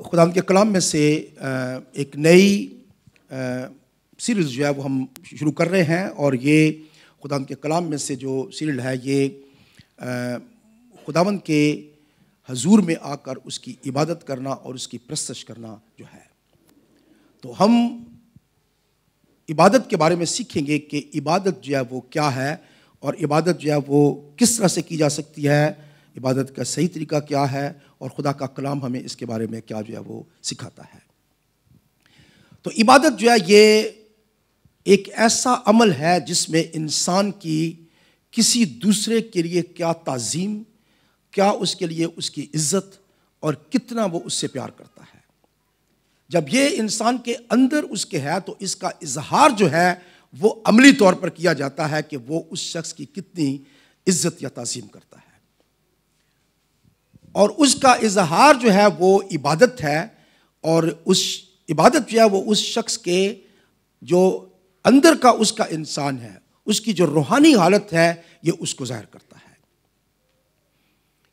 خدا کے کلام میں سے ایک نئی سیریز جو ہے وہ ہم شروع کر رہے ہیں، اور یہ خدا کے کلام میں سے جو سیریز ہے یہ خداوند کے حضور میں آ کر اس کی عبادت کرنا اور اس کی پرستش کرنا جو ہے، تو ہم عبادت کے بارے میں سیکھیں گے کہ عبادت جو ہے وہ کیا ہے، اور عبادت جو ہے وہ کس طرح سے کی جا سکتی ہے، عبادت کا صحیح طریقہ کیا ہے، اور خدا کا کلام ہمیں اس کے بارے میں کیا جو ہے وہ سکھاتا ہے۔ تو عبادت جو ہے یہ ایک ایسا عمل ہے جس میں انسان کی کسی دوسرے کے لیے کیا تعظیم، کیا اس کے لیے اس کی عزت، اور کتنا وہ اس سے پیار کرتا ہے۔ جب یہ انسان کے اندر اس کے ہے تو اس کا اظہار جو ہے وہ عملی طور پر کیا جاتا ہے کہ وہ اس شخص کی کتنی عزت یا تعظیم کرتا ہے، اور اس کا اظہار جو ہے وہ عبادت ہے، اور اس عبادت جو ہے وہ اس شخص کے جو اندر کا اس کا انسان ہے، اس کی جو روحانی حالت ہے یہ اس کو ظاہر کرتا ہے۔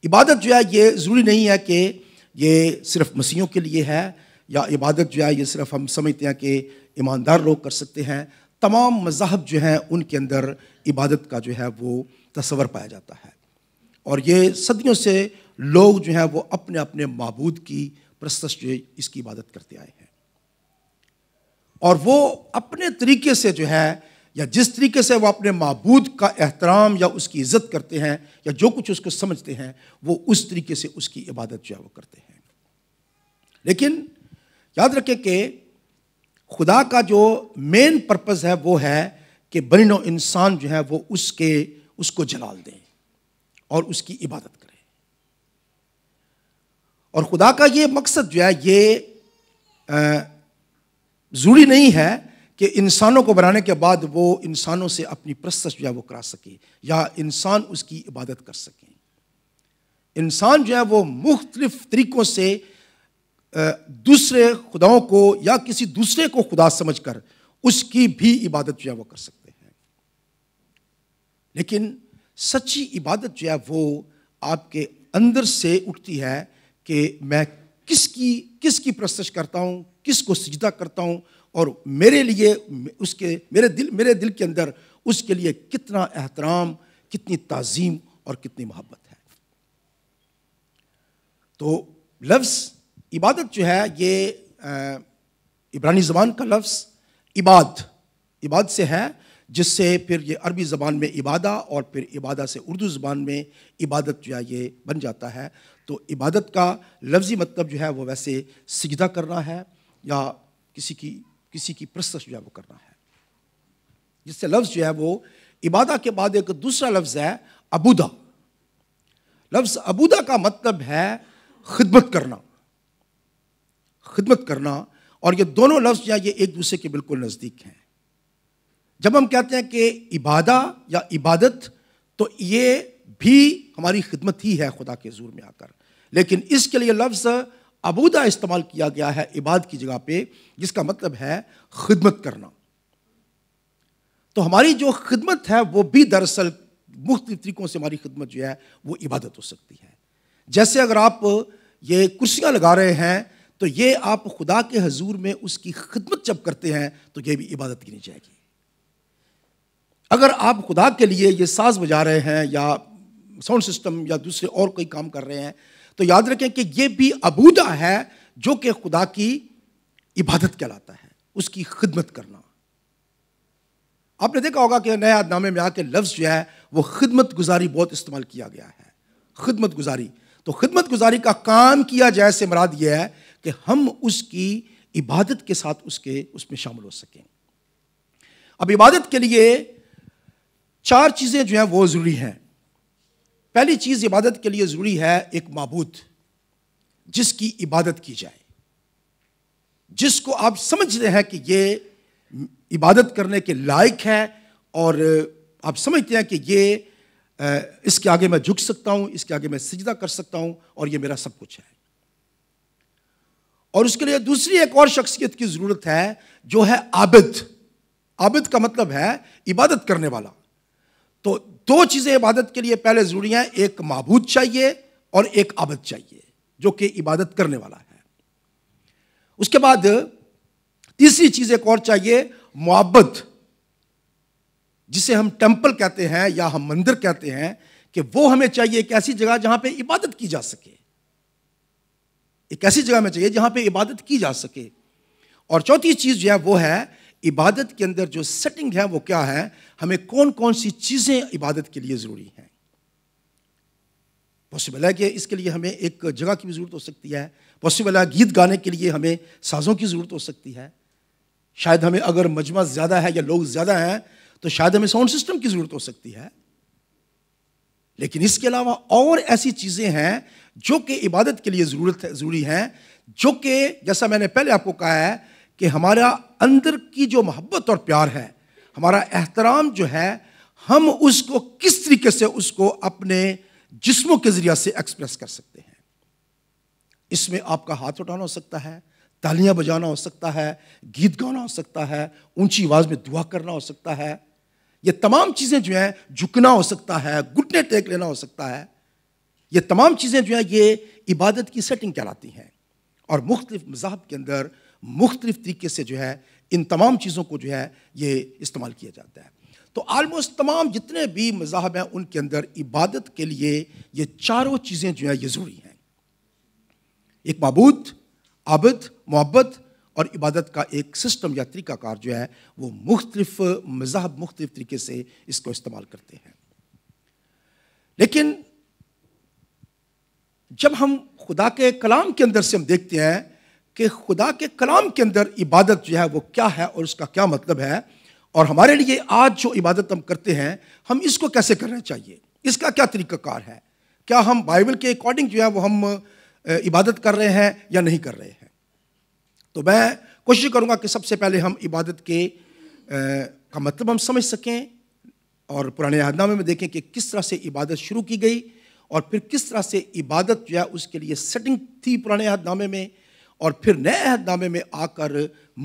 عبادت جو ہے یہ ضروری نہیں ہے کہ یہ صرف مسیحیوں کے لیے ہے، یا عبادت جو ہے یہ صرف ہم سمجھتے ہیں کہ ایماندار لوگ کر سکتے ہیں۔ تمام مذاہب جو ہیں ان کے اندر عبادت کا جو ہے وہ تصور پایا جاتا ہے، اور یہ صدیوں سے لوگ جو ہیں وہ اپنے اپنے معبود کی پرستش جو ہے اس کی عبادت کرتے آئے ہیں، اور وہ اپنے طریقے سے جو ہے، یا جس طریقے سے وہ اپنے معبود کا احترام یا اس کی عزت کرتے ہیں، یا جو کچھ اس کو سمجھتے ہیں، وہ اس طریقے سے اس کی عبادت جو ہے وہ کرتے ہیں۔ لیکن یاد رکھیں کہ خدا کا جو مین پرپز ہے وہ ہے کہ بنی نوع انسان جو ہے وہ اس کو جلال دیں اور اس کی عبادت کریں، اور خدا کا یہ مقصد جو ہے یہ ضروری نہیں ہے کہ انسانوں کو بنانے کے بعد وہ انسانوں سے اپنی پرستش جو ہے وہ کرا سکے، یا انسان اس کی عبادت کر سکیں۔ انسان جو ہے وہ مختلف طریقوں سے دوسرے خداؤں کو یا کسی دوسرے کو خدا سمجھ کر اس کی بھی عبادت جو ہے وہ کر سکتے ہیں، لیکن سچی عبادت جو ہے وہ آپ کے اندر سے اٹھتی ہے کہ میں کس کی پرستش کرتا ہوں، کس کو سجدہ کرتا ہوں، اور میرے لیے میرے دل کے اندر اس کے لیے کتنا احترام، کتنی تعظیم اور کتنی محبت ہے۔ تو لفظ عبادت جو ہے یہ عبرانی زبان کا لفظ عباد سے ہے، جس سے پھر یہ عربی زبان میں عبادہ، اور پھر عبادہ سے اردو زبان میں عبادت جو ہے یہ بن جاتا ہے۔ تو عبادت کا لفظی مطلب جو ہے وہ ویسے سجدہ کرنا ہے، یا کسی کی پرستش جو ہے وہ کرنا ہے، جس سے لفظ جو ہے وہ عبادہ کے بعد ایک دوسرا لفظ ہے عبودہ۔ لفظ عبودہ کا مطلب ہے خدمت کرنا، اور یہ دونوں لفظ جو ہے یہ ایک دوسرے کے بالکل نزدیک ہیں۔ جب ہم کہتے ہیں کہ عبادہ یا عبادت، تو یہ بھی ہماری خدمت ہی ہے خدا کے حضور میں آ کر، لیکن اس کے لیے لفظ عبودہ استعمال کیا گیا ہے عباد کی جگہ پہ، جس کا مطلب ہے خدمت کرنا۔ تو ہماری جو خدمت ہے وہ بھی دراصل مختلف طریقوں سے ہماری خدمت جو ہے وہ عبادت ہو سکتی ہے۔ جیسے اگر آپ یہ کرسیاں لگا رہے ہیں تو یہ آپ خدا کے حضور میں اس کی خدمت جب کرتے ہیں تو یہ بھی عبادت گنی جائے گی۔ اگر آپ خدا کے لیے یہ ساز بجا رہے ہیں، یا ساؤنڈ سسٹم، یا دوسرے اور کوئی کام کر رہے ہیں، تو یاد رکھیں کہ یہ بھی عبودہ ہے، جو کہ خدا کی عبادت کہلاتا ہے، اس کی خدمت کرنا۔ آپ نے دیکھا ہوگا کہ نئے عہد نامے میں آ کے لفظ جو ہے وہ خدمت گزاری بہت استعمال کیا گیا ہے۔ خدمت گزاری، تو خدمت گزاری کا کام کیا جائے سے مراد یہ ہے کہ ہم اس کی عبادت کے ساتھ اس میں شامل ہو سکیں۔ اب عبادت کے لیے 4 چیزیں جو ہیں وہ ضروری ہیں۔ پہلی چیز عبادت کے لیے ضروری ہے ایک معبود، جس کی عبادت کی جائے، جس کو آپ سمجھ رہے ہیں کہ یہ عبادت کرنے کے لائق ہے، اور آپ سمجھتے ہیں کہ یہ اس کے آگے میں جھک سکتا ہوں، اس کے آگے میں سجدہ کر سکتا ہوں، اور یہ میرا سب کچھ ہے۔ اور اس کے لیے دوسری ایک اور شخصیت کی ضرورت ہے، جو ہے عابد۔ عابد کا مطلب ہے عبادت کرنے والا۔ تو 2 چیزیں عبادت کے لیے پہلے ضروری ہیں، ایک معبود چاہیے اور ایک عابد چاہیے جو کہ عبادت کرنے والا ہے۔ اس کے بعد تیسری چیز ایک اور چاہیے، معبد، جسے ہم ٹیمپل کہتے ہیں یا ہم مندر کہتے ہیں، کہ وہ ہمیں چاہیے ایک ایسی جگہ جہاں پہ عبادت کی جا سکے، ایک ایسی جگہ میں چاہیے جہاں پہ عبادت کی جا سکے۔ اور چوتھی چیز جو ہے وہ ہے عبادت کے اندر جو سیٹنگ ہے وہ کیا ہے، ہمیں کون کون سی چیزیں عبادت کے لیے ضروری ہیں۔ پاسبل ہے کہ اس کے لیے ہمیں ایک جگہ کی بھی ضرورت ہو سکتی ہے، پاسبل ہے گیت گانے کے لیے ہمیں سازوں کی ضرورت ہو سکتی ہے، شاید ہمیں اگر مجمع زیادہ ہے یا لوگ زیادہ ہیں تو شاید ہمیں ساؤنڈ سسٹم کی ضرورت ہو سکتی ہے، لیکن اس کے علاوہ اور ایسی چیزیں ہیں جو کہ عبادت کے لیے ضروری ہیں، جو کہ جیسا میں نے پہلے آپ کو کہا ہے کہ ہمارا اندر کی جو محبت اور پیار ہے، ہمارا احترام جو ہے، ہم اس کو کس طریقے سے اس کو اپنے جسموں کے ذریعے سے ایکسپریس کر سکتے ہیں۔ اس میں آپ کا ہاتھ اٹھانا ہو سکتا ہے، تالیاں بجانا ہو سکتا ہے، گیت گانا ہو سکتا ہے، اونچی آواز میں دعا کرنا ہو سکتا ہے، یہ تمام چیزیں جو ہیں، جھکنا ہو سکتا ہے، گھٹنے ٹیک لینا ہو سکتا ہے، یہ تمام چیزیں جو ہیں یہ عبادت کی سیٹنگ کہلاتی ہیں۔ اور مختلف مذاہب کے اندر مختلف طریقے سے جو ہے ان تمام چیزوں کو جو ہے یہ استعمال کیا جاتا ہے۔ تو آلموسٹ تمام جتنے بھی مذاہب ہیں ان کے اندر عبادت کے لیے یہ چاروں چیزیں جو ہیں یہ ضروری ہیں، ایک معبود، عابد، معبد اور عبادت کا ایک سسٹم یا طریقہ کار جو ہے وہ مختلف مذاہب مختلف طریقے سے اس کو استعمال کرتے ہیں۔ لیکن جب ہم خدا کے کلام کے اندر سے ہم دیکھتے ہیں کہ خدا کے کلام کے اندر عبادت جو ہے وہ کیا ہے اور اس کا کیا مطلب ہے، اور ہمارے لیے آج جو عبادت ہم کرتے ہیں ہم اس کو کیسے کرنا چاہیے، اس کا کیا طریقہ کار ہے، کیا ہم بائبل کے اکارڈنگ جو ہے وہ ہم عبادت کر رہے ہیں یا نہیں کر رہے ہیں۔ تو میں کوشش کروں گا کہ سب سے پہلے ہم عبادت کے کا مطلب ہم سمجھ سکیں، اور پرانے عہد نامے میں دیکھیں کہ کس طرح سے عبادت شروع کی گئی، اور پھر کس طرح سے عبادت جو ہے اس کے لیے سیٹنگ تھی پرانے عہد نامے میں، اور پھر نئے عہد نامے میں آ کر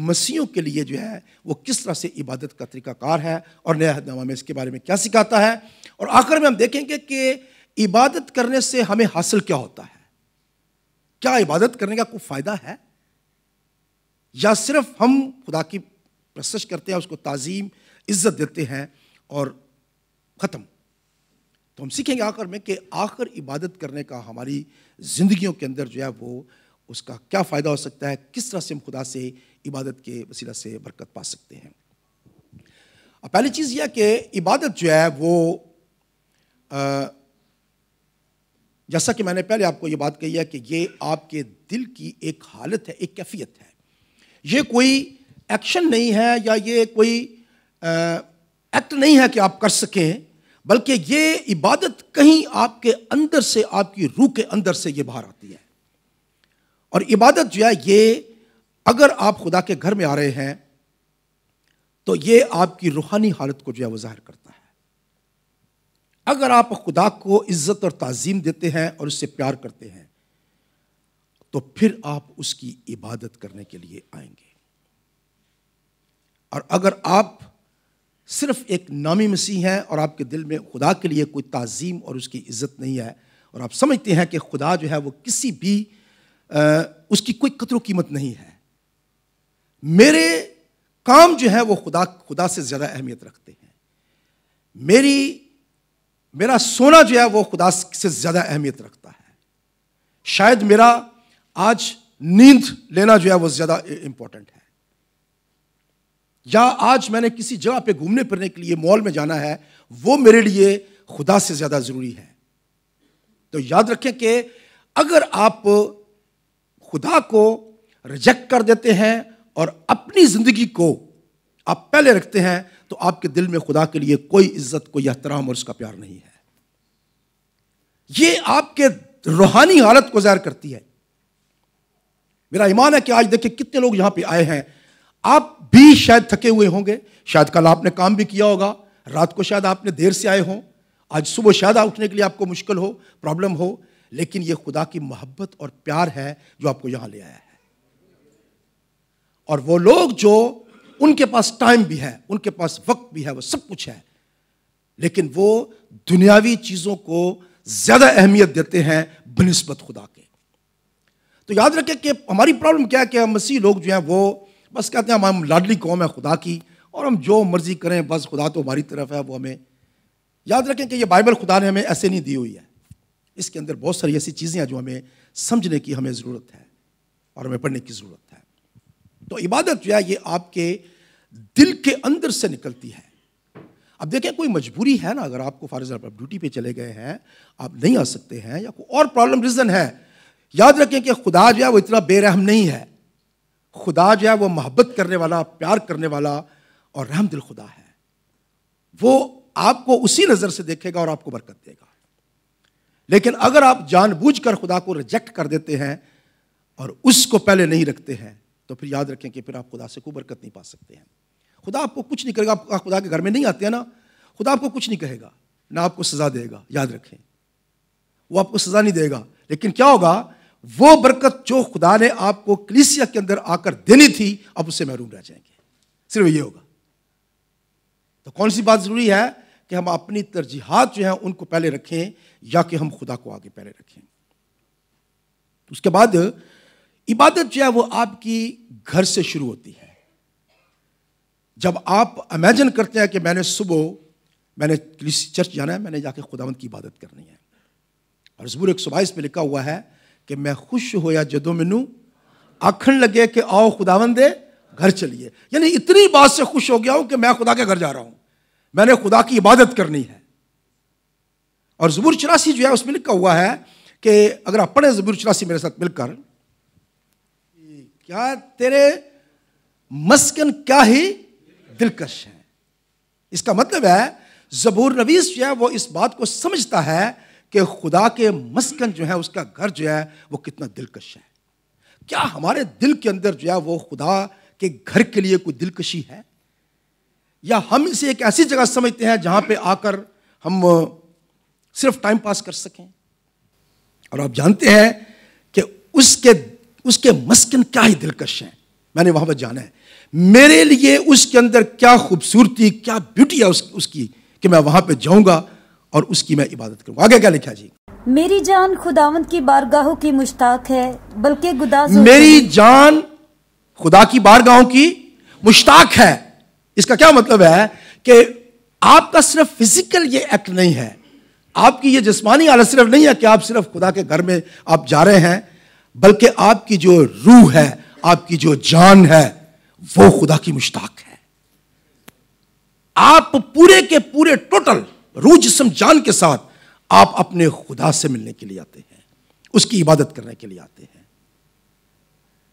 مسیحوں کے لیے جو ہے وہ کس طرح سے عبادت کا طریقہ کار ہے، اور نئے عہد نامہ میں اس کے بارے میں کیا سکھاتا ہے، اور آخر میں ہم دیکھیں گے کہ عبادت کرنے سے ہمیں حاصل کیا ہوتا ہے، کیا عبادت کرنے کا کوئی فائدہ ہے، یا صرف ہم خدا کی پرستش کرتے ہیں، اس کو تعظیم عزت دیتے ہیں اور ختم۔ تو ہم سیکھیں گے آخر میں کہ آخر عبادت کرنے کا ہماری زندگیوں کے اندر جو ہے وہ اس کا کیا فائدہ ہو سکتا ہے، کس طرح سے ہم خدا سے عبادت کے وسیلہ سے برکت پا سکتے ہیں۔ اب پہلی چیز یہ ہے کہ عبادت جو ہے وہ جیسا کہ میں نے پہلے آپ کو یہ بات کہی ہے کہ یہ آپ کے دل کی ایک حالت ہے، ایک کیفیت ہے، یہ کوئی ایکشن نہیں ہے یا یہ کوئی ایکٹ نہیں ہے کہ آپ کر سکیں، بلکہ یہ عبادت کہیں آپ کے اندر سے، آپ کی روح کے اندر سے یہ باہر آتی ہے۔ اور عبادت جو ہے یہ اگر آپ خدا کے گھر میں آ رہے ہیں تو یہ آپ کی روحانی حالت کو جو ہے وہ ظاہر کرتا ہے۔ اگر آپ خدا کو عزت اور تعظیم دیتے ہیں اور اس سے پیار کرتے ہیں تو پھر آپ اس کی عبادت کرنے کے لیے آئیں گے۔ اور اگر آپ صرف ایک نامی مسیح ہیں اور آپ کے دل میں خدا کے لیے کوئی تعظیم اور اس کی عزت نہیں ہے، اور آپ سمجھتے ہیں کہ خدا جو ہے وہ کسی بھی اس کی کوئی قدر و قیمت نہیں ہے، میرے کام جو ہے وہ خدا سے زیادہ اہمیت رکھتے ہیں، میرا سونا جو ہے وہ خدا سے زیادہ اہمیت رکھتا ہے، شاید میرا آج نیند لینا جو ہے وہ زیادہ امپورٹنٹ ہے، یا آج میں نے کسی جگہ پہ گھومنے پھرنے کے لیے مال میں جانا ہے، وہ میرے لیے خدا سے زیادہ ضروری ہے۔ تو یاد رکھیں کہ اگر آپ خدا کو ریجیکٹ کر دیتے ہیں اور اپنی زندگی کو آپ پہلے رکھتے ہیں تو آپ کے دل میں خدا کے لیے کوئی عزت، کوئی احترام اور اس کا پیار نہیں ہے۔ یہ آپ کے روحانی حالت کو ظاہر کرتی ہے۔ میرا ایمان ہے کہ آج دیکھیں کتنے لوگ یہاں پہ آئے ہیں، آپ بھی شاید تھکے ہوئے ہوں گے، شاید کل آپ نے کام بھی کیا ہوگا، رات کو شاید آپ نے دیر سے آئے ہوں، آج صبح شاید اٹھنے کے لیے آپ کو مشکل ہو، پرابلم ہو، لیکن یہ خدا کی محبت اور پیار ہے جو آپ کو یہاں لے آیا ہے۔ اور وہ لوگ جو ان کے پاس ٹائم بھی ہے، ان کے پاس وقت بھی ہے، وہ سب کچھ ہے، لیکن وہ دنیاوی چیزوں کو زیادہ اہمیت دیتے ہیں بنسبت خدا کے۔ تو یاد رکھیں کہ ہماری پرابلم کیا ہے کہ ہم مسیح لوگ جو ہیں وہ بس کہتے ہیں ہم لاڈلی قوم ہے خدا کی اور ہم جو مرضی کریں بس خدا تو ہماری طرف ہے. وہ ہمیں یاد رکھیں کہ یہ بائبل خدا نے ہمیں ایسے نہیں دی ہوئی ہے. اس کے اندر بہت ساری ایسی چیزیں ہیں جو ہمیں سمجھنے کی ہمیں ضرورت ہے اور ہمیں پڑھنے کی ضرورت ہے. تو عبادت جو ہے یہ آپ کے دل کے اندر سے نکلتی ہے. اب دیکھیں کوئی مجبوری ہے نا, اگر آپ کو فار ایگزامپل ڈیوٹی پہ چلے گئے ہیں, آپ نہیں آ سکتے ہیں یا کوئی اور پرابلم ریزن ہے, یاد رکھیں کہ خدا جو ہے وہ اتنا بے رحم نہیں ہے. خدا جو ہے وہ محبت کرنے والا, پیار کرنے والا اور رحم دل خدا ہے. وہ آپ کو اسی نظر سے دیکھے گا اور آپ کو برکت دے گا. لیکن اگر آپ جان بوجھ کر خدا کو ریجیکٹ کر دیتے ہیں اور اس کو پہلے نہیں رکھتے ہیں تو پھر یاد رکھیں کہ پھر آپ خدا سے کوئی برکت نہیں پا سکتے ہیں. خدا آپ کو کچھ نہیں کرے گا. آپ خدا کے گھر میں نہیں آتے ہیں نا, خدا آپ کو کچھ نہیں کہے گا, نہ آپ کو سزا دے گا. یاد رکھیں وہ آپ کو سزا نہیں دے گا, لیکن کیا ہوگا, وہ برکت جو خدا نے آپ کو کلیسیا کے اندر آ کر دینی تھی اب اس سے محروم رہ جائیں گے. صرف یہ ہوگا. تو کون سی بات ضروری ہے کہ ہم اپنی ترجیحات جو ہیں ان کو پہلے رکھیں یا کہ ہم خدا کو آگے پہلے رکھیں. اس کے بعد عبادت جو ہے وہ آپ کی گھر سے شروع ہوتی ہے. جب آپ امیجن کرتے ہیں کہ میں نے چرچ جانا ہے, میں نے جا کے خداوند کی عبادت کرنی ہے, اور زبور 122 میں لکھا ہوا ہے کہ میں خوش ہویا جدوں مینوں آکھن لگے کہ آؤ خداوند دے گھر چلیے. یعنی اتنی بات سے خوش ہو گیا ہوں کہ میں خدا کے گھر جا رہا ہوں, میں نے خدا کی عبادت کرنی ہے. اور زبور 84 جو ہے اس میں لکھا ہوا ہے کہ اگر آپ پڑھیں زبور 84 میرے ساتھ مل کر, کیا تیرے مسکن کیا ہی دلکش ہے. اس کا مطلب ہے زبور نویس جو ہے وہ اس بات کو سمجھتا ہے کہ خدا کے مسکن جو ہے, اس کا گھر جو ہے وہ کتنا دلکش ہے. کیا ہمارے دل کے اندر جو ہے وہ خدا کے گھر کے لیے کوئی دلکشی ہے, یا ہم اسے ایک ایسی جگہ سمجھتے ہیں جہاں پہ آ کر ہم صرف ٹائم پاس کر سکیں. اور آپ جانتے ہیں کہ اس کے مسکن کیا ہی دلکش ہیں. میں نے وہاں پہ جانا ہے, میرے لیے اس کے اندر کیا خوبصورتی, کیا بیوٹی ہے اس کی کہ میں وہاں پہ جاؤں گا اور اس کی میں عبادت کروں گا. آگے کیا لکھا جی, میری جان خداوند کی بارگاہوں کی مشتاق ہے بلکہ گداز. میری جان خدا کی بارگاہوں کی مشتاق ہے. اس کا کیا مطلب ہے کہ آپ کا صرف فزیکل یہ ایکٹ نہیں ہے, آپ کی یہ جسمانی حالت صرف نہیں ہے کہ آپ صرف خدا کے گھر میں آپ جا رہے ہیں, بلکہ آپ کی جو روح ہے, آپ کی جو جان ہے, وہ خدا کی مشتاق ہے. آپ پورے کے پورے ٹوٹل روح جسم جان کے ساتھ آپ اپنے خدا سے ملنے کے لیے آتے ہیں, اس کی عبادت کرنے کے لیے آتے ہیں.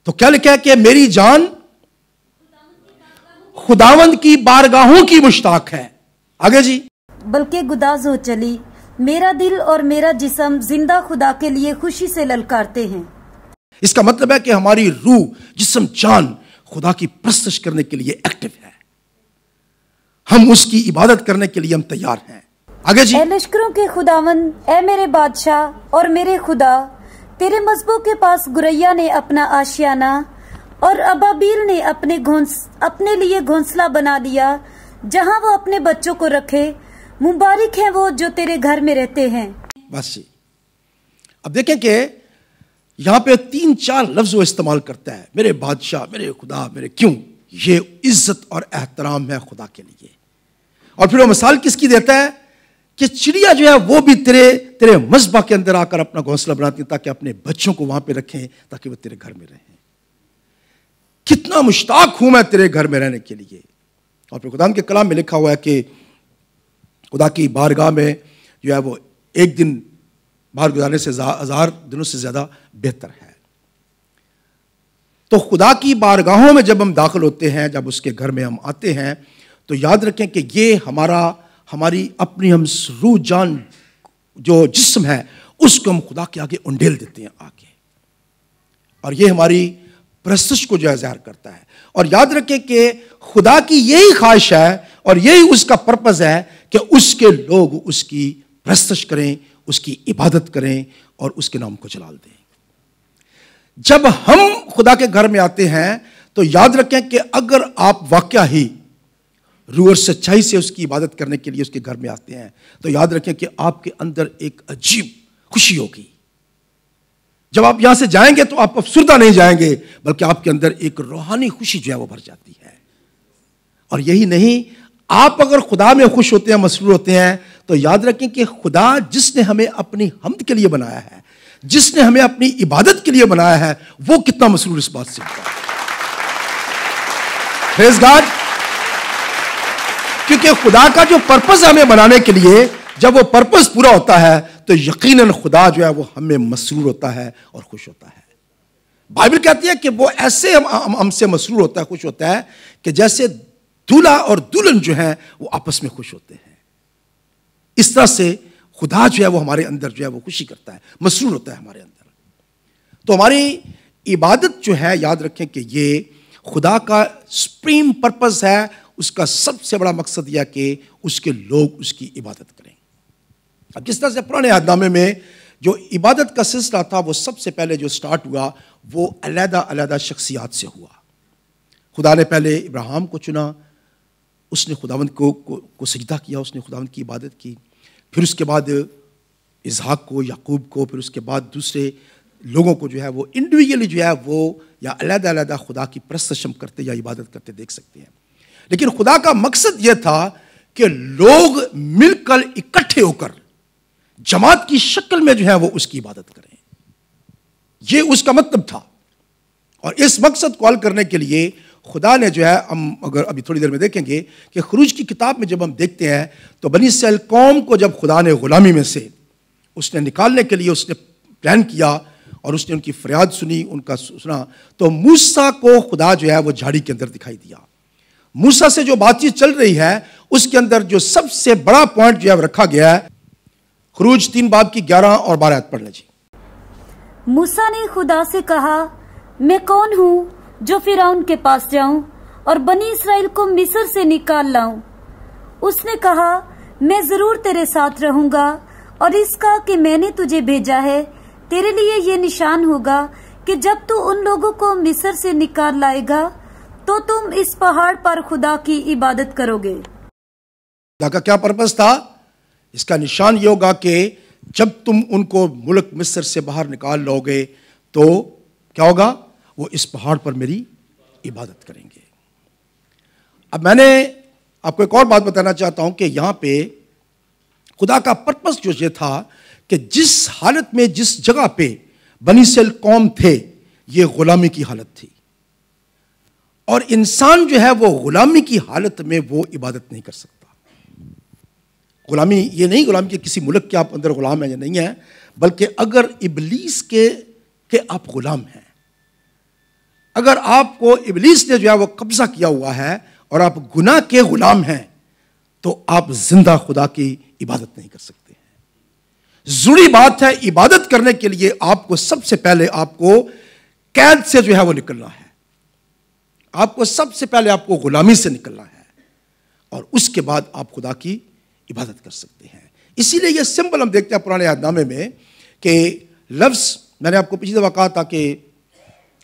تو کیا لکھا ہے کہ میری جان خداوند کی بارگاہوں کی مشتاق ہے. آگے جی, بلکہ گداز ہو چلی, میرا دل اور میرا جسم زندہ خدا کے لیے خوشی سے للکارتے ہیں. اس کا مطلب ہے کہ ہماری روح جسم جان خدا کی پرستش کرنے کے لیے ایکٹیو ہے, ہم اس کی عبادت کرنے کے لیے ہم تیار ہیں. آگے جی, اے لشکروں کے خداوند, اے میرے بادشاہ اور میرے خدا, تیرے مذبوں کے پاس گریا نے اپنا آشیانہ اور ابابیل نے اپنے لیے گھونسلہ بنا لیا جہاں وہ اپنے بچوں کو رکھے. مبارک ہیں وہ جو تیرے گھر میں رہتے ہیں. بس جی, اب دیکھیں کہ یہاں پہ 3-4 لفظ وہ استعمال کرتا ہے, میرے بادشاہ, میرے خدا, میرے. کیوں؟ یہ عزت اور احترام ہے خدا کے لیے. اور پھر وہ مثال کس کی دیتا ہے کہ چڑیا جو ہے وہ بھی تیرے مذبح کے اندر آ کر اپنا گھونسلہ بناتی ہیں تاکہ اپنے بچوں کو وہاں پہ رکھیں تاکہ وہ تیرے گھر میں رہیں. کتنا مشتاق ہوں میں تیرے گھر میں رہنے کے لیے. اور پھر خدا کے کلام میں لکھا ہوا ہے کہ خدا کی بارگاہ میں جو ہے وہ ایک دن باہر گزارنے سے 1000 دنوں سے زیادہ بہتر ہے. تو خدا کی بارگاہوں میں جب ہم داخل ہوتے ہیں, جب اس کے گھر میں ہم آتے ہیں, تو یاد رکھیں کہ یہ ہماری اپنی ہم روح جان جو جسم ہے اس کو ہم خدا کے آگے انڈیل دیتے ہیں آگے, اور یہ ہماری پرستش کو جو ہے ظاہر کرتا ہے. اور یاد رکھیں کہ خدا کی یہی خواہش ہے اور یہی اس کا پرپز ہے کہ اس کے لوگ اس کی پرستش کریں, اس کی عبادت کریں اور اس کے نام کو جلال دیں. جب ہم خدا کے گھر میں آتے ہیں تو یاد رکھیں کہ اگر آپ واقعہ ہی روح اور سچائی سے اس کی عبادت کرنے کے لیے اس کے گھر میں آتے ہیں تو یاد رکھیں کہ آپ کے اندر ایک عجیب خوشی ہوگی. جب آپ یہاں سے جائیں گے تو آپ افسردہ نہیں جائیں گے، بلکہ آپ کے اندر ایک روحانی خوشی جو ہے وہ بھر جاتی ہے۔ اور یہی نہیں، آپ اگر خدا میں خوش ہوتے ہیں، مسرور ہوتے ہیں، تو یاد رکھیں کہ خدا جس نے ہمیں اپنی حمد کے لیے بنایا ہے، جس نے ہمیں اپنی عبادت کے لیے بنایا ہے، وہ کتنا مسرور اس بات سے ہوتا ہے۔ پریز گاڈ۔ کیونکہ خدا کا جو پرپس ہے ہمیں بنانے کے لیے، جب وہ پرپس پورا ہوتا ہے تو یقیناً خدا جو ہے وہ ہمیں مسرور ہوتا ہے اور خوش ہوتا ہے۔ بائبل کہتی ہے کہ وہ ایسے ہم سے مسرور ہوتا ہے، خوش ہوتا ہے کہ جیسے دولہا اور دلہن جو ہیں وہ آپس میں خوش ہوتے ہیں۔ اس طرح سے خدا جو ہے وہ ہمارے اندر جو ہے وہ خوشی کرتا ہے، مسرور ہوتا ہے ہمارے اندر۔ تو ہماری عبادت جو ہے، یاد رکھیں کہ یہ خدا کا سپریم پرپس ہے، اس کا سب سے بڑا مقصد یہ ہے کہ اس کے لوگ اس کی عبادت کریں۔ اب جس طرح سے پرانے عہد نامے میں جو عبادت کا سلسلہ تھا، وہ سب سے پہلے جو سٹارٹ ہوا وہ علیحدہ علیحدہ شخصیات سے ہوا۔ خدا نے پہلے ابراہیم کو چنا، اس نے خداوند کو سجدہ کیا، اس نے خداوند کی عبادت کی۔ پھر اس کے بعد اسحاق کو، یعقوب کو، پھر اس کے بعد دوسرے لوگوں کو جو ہے وہ انڈیویجلی جو ہے وہ یا علیحدہ علیحدہ خدا کی پرستش کرتے یا عبادت کرتے دیکھ سکتے ہیں۔ لیکن خدا کا مقصد یہ تھا کہ لوگ مل کر اکٹھے ہو کر جماعت کی شکل میں جو ہے وہ اس کی عبادت کریں، یہ اس کا مطلب تھا۔ اور اس مقصد کو حل کرنے کے لیے خدا نے جو ہے، ہم اگر ابھی تھوڑی دیر میں دیکھیں گے کہ خروج کی کتاب میں جب ہم دیکھتے ہیں تو بنی اسرائیل قوم کو جب خدا نے غلامی میں سے اس نے نکالنے کے لیے اس نے پلان کیا اور اس نے ان کی فریاد سنی، ان کا سنا، تو موسیٰ کو خدا جو ہے وہ جھاڑی کے اندر دکھائی دیا۔ موسیٰ سے جو بات چیت چل رہی ہے اس کے اندر جو سب سے بڑا پوائنٹ جو ہے رکھا گیا ہے، خروج 3 باب کی 11 اور 12 آیت پڑھ لیں جی۔ موسیٰ نے خدا سے کہا، میں کون ہوں جو فرعون کے پاس جاؤں اور بنی اسرائیل کو مصر سے نکال لاؤں؟ اس نے کہا، میں ضرور تیرے ساتھ رہوں گا، اور اس کا کہ میں نے تجھے بھیجا ہے، تیرے لیے یہ نشان ہوگا کہ جب تو ان لوگوں کو مصر سے نکال لائے گا تو تم اس پہاڑ پر خدا کی عبادت کرو گے۔ خدا کا کیا پرپس تھا؟ اس کا نشان یہ ہوگا کہ جب تم ان کو ملک مصر سے باہر نکال لو گے تو کیا ہوگا؟ وہ اس پہاڑ پر میری عبادت کریں گے۔ اب میں نے آپ کو ایک اور بات بتانا چاہتا ہوں کہ یہاں پہ خدا کا پرپس جو یہ تھا کہ جس حالت میں، جس جگہ پہ بنی اسرائیل قوم تھے، یہ غلامی کی حالت تھی، اور انسان جو ہے وہ غلامی کی حالت میں وہ عبادت نہیں کر سکتا۔ غلامی یہ نہیں غلامی کہ کسی ملک کے آپ اندر غلام ہیں یا نہیں ہیں، بلکہ اگر ابلیس کے آپ غلام ہیں، اگر آپ کو ابلیس نے جو ہے وہ قبضہ کیا ہوا ہے اور آپ گناہ کے غلام ہیں، تو آپ زندہ خدا کی عبادت نہیں کر سکتے ہیں۔ ضروری بات ہے، عبادت کرنے کے لیے آپ کو سب سے پہلے آپ کو قید سے جو ہے وہ نکلنا ہے، آپ کو سب سے پہلے آپ کو غلامی سے نکلنا ہے، اور اس کے بعد آپ خدا کی عبادت کر سکتے ہیں۔ اسی لیے یہ سمبل ہم دیکھتے ہیں پرانے عہد نامے میں کہ لفظ، میں نے آپ کو پچھلی دفعہ کہا تھا کہ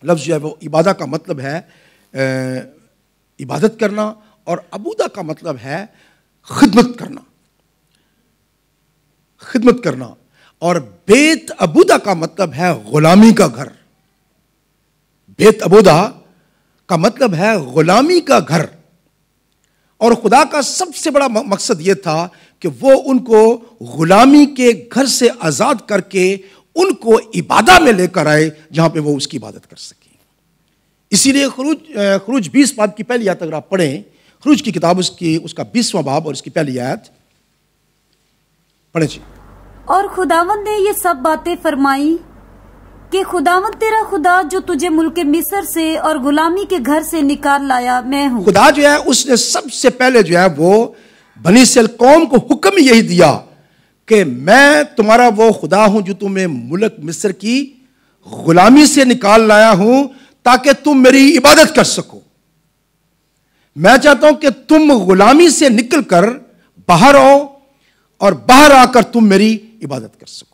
لفظ جو ہے وہ عبادہ کا مطلب ہے عبادت کرنا، اور عبودہ کا مطلب ہے خدمت کرنا، خدمت کرنا، اور بیت عبودہ کا مطلب ہے غلامی کا گھر۔ بیت عبودہ کا مطلب ہے غلامی کا گھر، اور خدا کا سب سے بڑا مقصد یہ تھا کہ وہ ان کو غلامی کے گھر سے آزاد کر کے ان کو عبادہ میں لے کر آئے جہاں پہ وہ اس کی عبادت کر سکیں۔ اسی لیے خروج 20 باب کی پہلی آیت اگر آپ پڑھیں، خروج کی کتاب اس کا 20واں باب اور اس کی پہلی آیت پڑھیں جی۔ اور خداوند نے یہ سب باتیں فرمائی کہ خداوند تیرا خدا جو تجھے ملک مصر سے اور غلامی کے گھر سے نکال لایا میں ہوں۔ خدا جو ہے اس نے سب سے پہلے جو ہے وہ بنی اسرائیل قوم کو حکم یہی دیا کہ میں تمہارا وہ خدا ہوں جو تمہیں ملک مصر کی غلامی سے نکال لایا ہوں تاکہ تم میری عبادت کر سکو۔ میں چاہتا ہوں کہ تم غلامی سے نکل کر باہر آؤ اور باہر آ کر تم میری عبادت کر سکو۔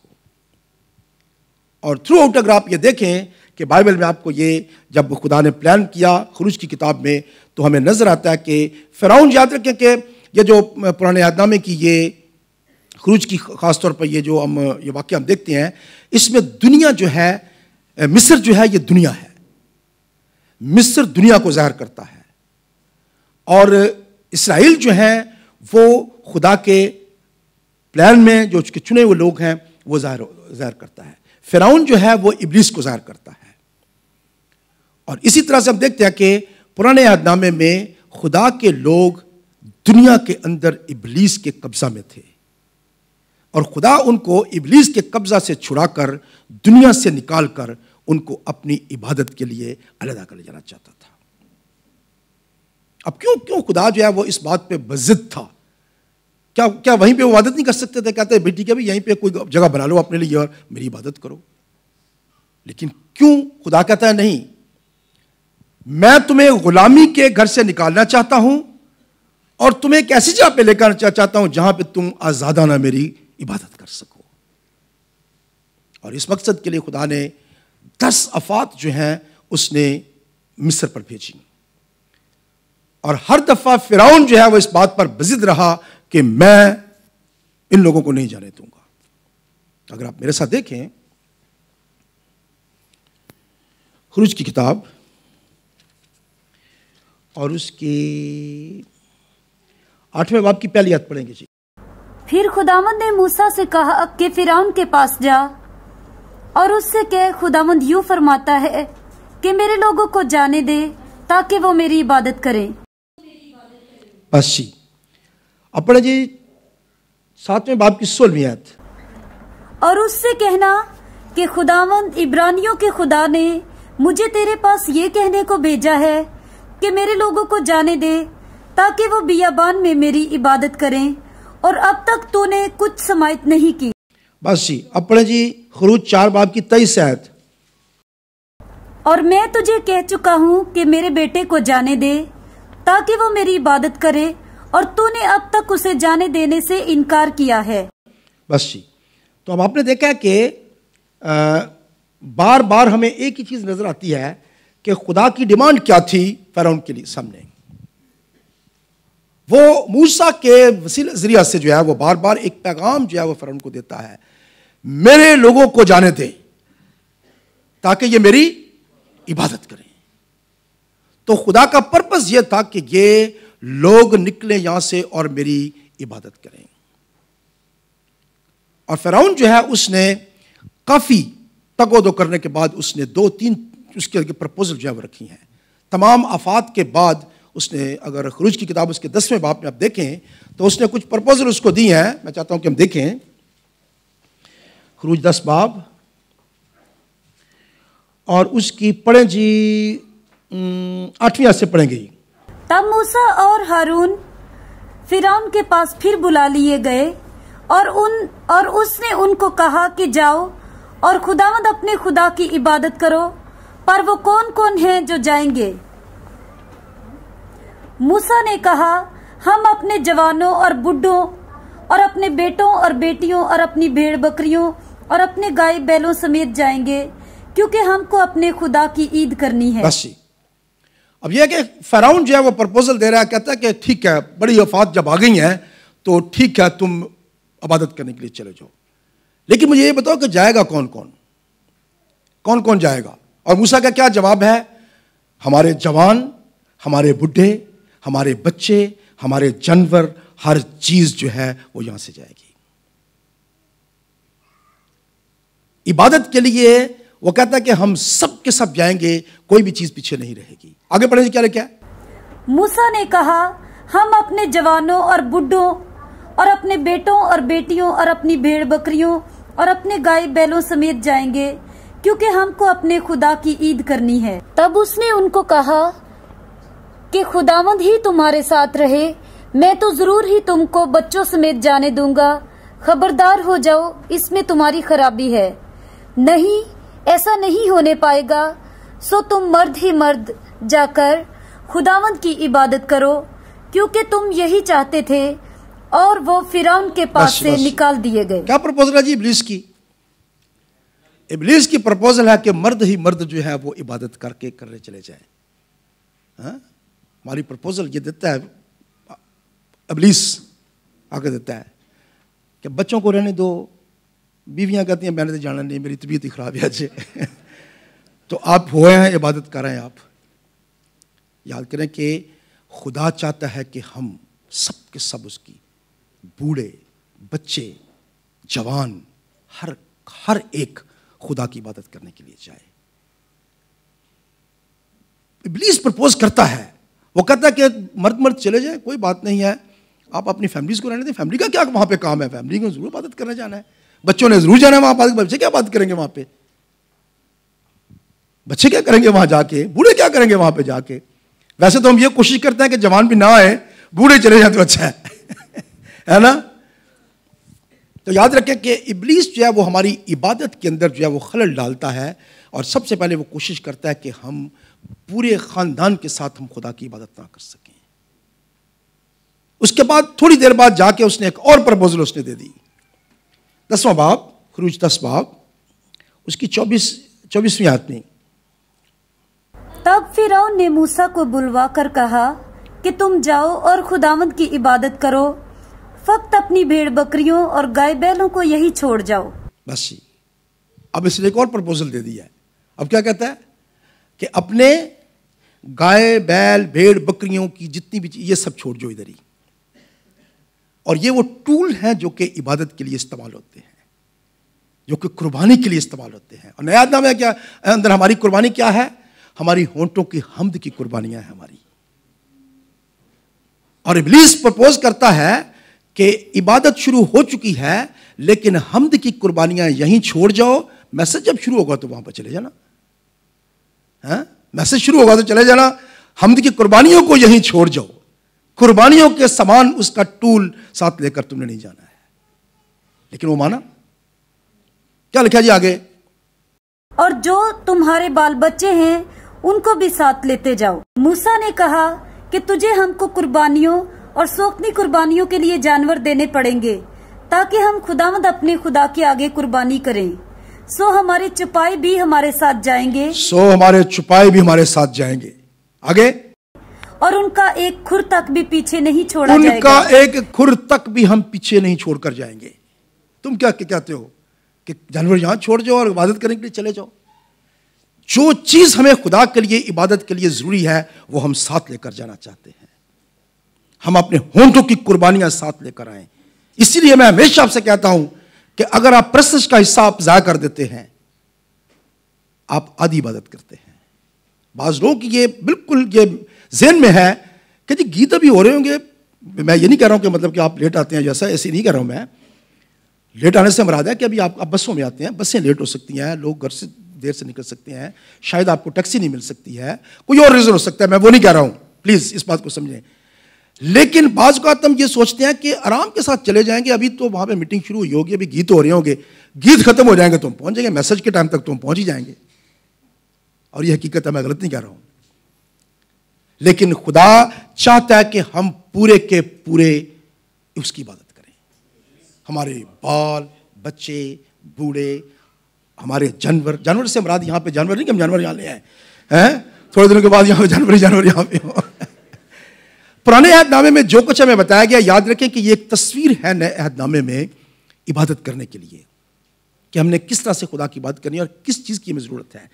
اور تھرو آؤٹ اگر آپ یہ دیکھیں کہ بائبل میں آپ کو یہ جب خدا نے پلان کیا خروج کی کتاب میں تو ہمیں نظر آتا ہے کہ فرعون، یاد رکھیں کہ یہ جو پرانے عہد نامے کی یہ خروج کی خاص طور پر یہ جو یہ واقعہ ہم دیکھتے ہیں، اس میں دنیا جو ہے مصر جو ہے یہ دنیا ہے، مصر دنیا کو ظاہر کرتا ہے، اور اسرائیل جو ہیں وہ خدا کے پلان میں جو چنے ہوئے لوگ ہیں وہ ظاہر کرتا ہے۔ فرعون جو ہے وہ ابلیس کو ظاہر کرتا ہے۔ اور اسی طرح سے ہم دیکھتے ہیں کہ پرانے عہد نامے میں خدا کے لوگ دنیا کے اندر ابلیس کے قبضہ میں تھے، اور خدا ان کو ابلیس کے قبضہ سے چھڑا کر دنیا سے نکال کر ان کو اپنی عبادت کے لیے علیحدہ کر لے جانا چاہتا تھا۔ اب کیوں خدا جو ہے وہ اس بات پہ بضد تھا؟ کیا وہیں پہ عبادت نہیں کر سکتے تھے؟ کہتے ہیں ٹھیک ہے یہیں پہ کوئی جگہ بنا لو اپنے لیے اور میری عبادت کرو۔ لیکن کیوں خدا کہتا ہے نہیں، میں تمہیں غلامی کے گھر سے نکالنا چاہتا ہوں اور تمہیں ایک ایسی جگہ پہ لے کر چاہتا ہوں جہاں پہ تم آزادانہ میری عبادت کر سکو۔ اور اس مقصد کے لیے خدا نے 10 آفات جو ہیں اس نے مصر پر بھیجی، اور ہر دفعہ فرعون جو ہے وہ اس بات پر بضد رہا کہ میں ان لوگوں کو نہیں جانے دوں گا۔ اگر آپ میرے ساتھ دیکھیں خروج کی کتاب اور اس کی 8ویں باب کی پہلی آیت پڑھیں گے جی۔ پھر خداوند نے موسیٰ سے کہا کہ فرعون کے پاس جا اور اس سے کہ خداوند یوں فرماتا ہے کہ میرے لوگوں کو جانے دے تاکہ وہ میری عبادت کریں۔ بس جی اب پڑھیں جی 7ویں باب کی 16ویں آیت۔ اور اس سے کہنا کہ خداوند عبرانیوں کے خدا نے مجھے تیرے پاس یہ کہنے کو بھیجا ہے کہ میرے لوگوں کو جانے دے تاکہ وہ بیابان میں میری عبادت کریں، اور اب تک تو نے کچھ سماعت نہیں کی۔ بس جی اب پڑھیں جی خروج 4 باب کی 23 آیت۔ اور میں تجھے کہہ چکا ہوں کہ میرے بیٹے کو جانے دے تاکہ وہ میری عبادت کرے، اور تو نے اب تک اسے جانے دینے سے انکار کیا ہے۔ بس جی تو اب آپ نے دیکھا کہ بار بار ہمیں ایک ہی چیز نظر آتی ہے کہ خدا کی ڈیمانڈ کیا تھی فرعون کے لیے سامنے۔ وہ موسیٰ کے ذریعہ سے جو ہے وہ بار بار ایک پیغام جو ہے وہ فرعون کو دیتا ہے، میرے لوگوں کو جانے دے تاکہ یہ میری عبادت کریں۔ تو خدا کا پرپس یہ تھا کہ یہ لوگ نکلیں یہاں سے اور میری عبادت کریں۔ اور فرعون جو ہے اس نے کافی تگ و دو کرنے کے بعد اس نے 2-3 اس کے پرپوزل جو ہے وہ رکھی ہیں۔ تمام آفات کے بعد اس نے، اگر خروج کی کتاب اس کے 10ویں باب میں آپ دیکھیں تو اس نے کچھ پرپوزل اس کو دی ہیں۔ میں چاہتا ہوں کہ ہم دیکھیں خروج 10 باب اور اس کی پڑھیں جی 8ویں آیت سے پڑھیں گے۔ تب موسیٰ اور ہارون فرعون کے پاس پھر بلا لیے گئے، اور اس نے ان کو کہا کہ جاؤ اور خداوند اپنے خدا کی عبادت کرو، پر وہ کون کون ہیں جو جائیں گے؟ موسیٰ نے کہا ہم اپنے جوانوں اور بڈھوں اور اپنے بیٹوں اور بیٹیوں اور اپنی بھیڑ بکریوں اور اپنے گائے بیلوں سمیت جائیں گے، کیونکہ ہم کو اپنے خدا کی عید کرنی ہے۔ بس اب یہ کہ فرعون جو ہے وہ پرپوزل دے رہا ہے، کہتا ہے کہ ٹھیک ہے بڑی وفات جب آ گئی ہیں تو ٹھیک ہے تم عبادت کرنے کے لیے چلے جاؤ، لیکن مجھے یہ بتاؤ کہ جائے گا کون کون جائے گا؟ اور موسیٰ کا کیا جواب ہے؟ ہمارے جوان، ہمارے بڈھے، ہمارے بچے، ہمارے جانور، ہر چیز جو ہے وہ یہاں سے جائے گی عبادت کے لیے۔ وہ کہتا ہے کہ ہم سب کے سب جائیں گے، کوئی بھی چیز پیچھے نہیں رہے گی۔ آگے پڑھیں جی کیا لکھا ہے؟ موسیٰ نے کہا ہم اپنے جوانوں اور بڈھوں اور اپنے بیٹوں اور بیٹیوں اور اپنی بھیڑ بکریوں اور اپنے گائے بیلوں سمیت جائیں گے، کیونکہ ہم کو اپنے خدا کی عید کرنی ہے۔ تب اس نے ان کو کہا کہ خداوند ہی تمہارے ساتھ رہے، میں تو ضرور ہی تم کو بچوں سمیت جانے دوں گا، خبردار ہو جاؤ، اس میں تمہاری خرابی ہے، نہیں ایسا نہیں ہونے پائے گا، سو تم مرد ہی مرد جا کر خداوند کی عبادت کرو، کیونکہ تم یہی چاہتے تھے۔ اور وہ فرعون کے پاس سے نکال دیے گئے۔ کیا پرپوزل ہے جی ابلیس کی؟ ابلیس کی پرپوزل ہے کہ مرد ہی مرد جو ہے وہ عبادت کر کے کرنے چلے جائیں۔ ہماری پرپوزل یہ دیتا ہے ابلیس، آگے دیتا ہے کہ بچوں کو رہنے دو، بیویاں کہتی ہیں میں نے تو جانا نہیں، میری طبیعت ہی خراب ہے آج۔ تو آپ ہوئے ہیں عبادت کر رہے ہیں. آپ یاد کریں کہ خدا چاہتا ہے کہ ہم سب کے سب اس کی، بوڑھے، بچے، جوان، ہر ایک خدا کی عبادت کرنے کے لیے جائے. ابلیس پرپوز کرتا ہے، وہ کہتا ہے کہ مرد چلے جائیں، کوئی بات نہیں ہے، آپ اپنی فیملیز کو رہنے دیں. فیملی کا کیا وہاں پہ کام ہے؟ فیملی کو ضرور عبادت کرنے جانا ہے، بچوں نے ضرور جانا ہے وہاں. بچے کیا بات کریں گے وہاں پہ؟ بچے کیا کریں گے وہاں جا کے؟ بوڑھے کیا کریں گے وہاں پہ جا کے؟ ویسے تو ہم یہ کوشش کرتے ہیں کہ جوان بھی نہ آئے، بوڑھے چلے جائیں تو اچھا ہے نا. تو یاد رکھیں کہ ابلیس جو ہے وہ ہماری عبادت کے اندر جو ہے وہ خلل ڈالتا ہے، اور سب سے پہلے وہ کوشش کرتا ہے کہ ہم پورے خاندان کے ساتھ ہم خدا کی عبادت نہ کر سکیں. اس کے بعد تھوڑی دیر بعد جا کے اس نے ایک اور پرپوزل اس نے دے دی. 10واں باب، خروج 10 باب، اس کی 24ویں آیت میں. تب فرعون نے موسیٰ کو بلوا کر کہا کہ تم جاؤ اور خداوند کی عبادت کرو، فقط اپنی بھیڑ بکریوں اور گائے بیلوں کو یہی چھوڑ جاؤ. بس جی، اب اس نے ایک اور پرپوزل دے دیا ہے. اب کیا کہتا ہے کہ اپنے گائے بیل بھیڑ بکریوں کی جتنی بھی یہ سب چھوڑ جو ادھر ہی. اور یہ وہ ٹول ہیں جو کہ عبادت کے لیے استعمال ہوتے ہیں، جو کہ قربانی کے لیے استعمال ہوتے ہیں. اور نیا نام ہے کیا اندر ہماری قربانی کیا ہے؟ ہماری ہونٹوں کی حمد کی قربانیاں ہیں ہماری. اور ابلیس پرپوز کرتا ہے کہ عبادت شروع ہو چکی ہے لیکن حمد کی قربانیاں یہیں چھوڑ جاؤ. میسج جب شروع ہوگا تو وہاں پہ چلے جانا، میسج شروع ہوگا تو چلے جانا. حمد کی قربانیوں کو یہیں چھوڑ جاؤ. قربانیوں کے سامان اس کا ٹول ساتھ لے کر تم نے نہیں جانا ہے. لیکن وہ مانا. کیا لکھا جی آگے؟ اور جو تمہارے بال بچے ہیں ان کو بھی ساتھ لیتے جاؤ. موسیٰ نے کہا کہ تجھے ہم کو قربانیوں اور سوکھنی قربانیوں کے لیے جانور دینے پڑیں گے تاکہ ہم خداوند اپنے خدا کے آگے قربانی کریں. سو ہمارے چپائی بھی ہمارے ساتھ جائیں گے. آگے. اور ان کا ایک کھر تک بھی پیچھے نہیں چھوڑا جائے گا. ان کا ایک کھر تک بھی ہم پیچھے نہیں چھوڑ کر جائیں گے. تم کیا کہتے ہو کہ جانور یہاں چھوڑ جاؤ اور عبادت کرنے کے لیے چلے جاؤ؟ جو چیز ہمیں خدا کے لیے عبادت کے لیے ضروری ہے وہ ہم ساتھ لے کر جانا چاہتے ہیں. ہم اپنے ہونٹوں کی قربانیاں ساتھ لے کر آئیں. اسی لیے میں ہمیشہ آپ سے کہتا ہوں کہ اگر آپ پرستش کا حصہ آپ ضائع کر دیتے ہیں آپ آدھی عبادت کرتے ہیں. بعض لوگ یہ بالکل یہ ذہن میں ہے کہ جی گیت ابھی ہو رہے ہوں گے. میں یہ نہیں کہہ رہا ہوں کہ مطلب کہ آپ لیٹ آتے ہیں جیسا، ایسے نہیں کہہ رہا ہوں میں. لیٹ آنے سے مراد ہے کہ ابھی آپ بسوں میں آتے ہیں، بسیں لیٹ ہو سکتی ہیں، لوگ گھر سے دیر سے نکل سکتے ہیں، شاید آپ کو ٹیکسی نہیں مل سکتی ہے، کوئی اور ریزن ہو سکتا ہے. میں وہ نہیں کہہ رہا ہوں، پلیز اس بات کو سمجھیں. لیکن بعض اوقات ہم یہ سوچتے ہیں کہ آرام کے ساتھ چلے جائیں گے، ابھی تو وہاں پہ میٹنگ شروع ہوئی ہوگی، ابھی گیت ہو رہے ہوں گے، گیت ختم ہو جائیں گے تو ہم پہنچ جائیں گے، میسج کے ٹائم تک تو ہم پہنچ ہی جائیں گے. اور یہ حقیقت ہے، میں غلط نہیں کہہ رہا ہوں. لیکن خدا چاہتا ہے کہ ہم پورے کے پورے اس کی عبادت کریں. ہمارے بال بچے بوڑھے، ہمارے جانور سے مراد یہاں پہ جانور نہیں کہ ہم جانور یہاں لے آئے تھوڑے دنوں کے بعد یہاں پہ جانور یہاں پہ ہو. پرانے عہد نامے میں جو کچھ ہمیں بتایا گیا، یاد رکھیں کہ یہ ایک تصویر ہے نئے عہد نامے میں عبادت کرنے کے لیے، کہ ہم نے کس طرح سے خدا کی عبادت کرنی ہے اور کس چیز کی ہمیں ضرورت ہے.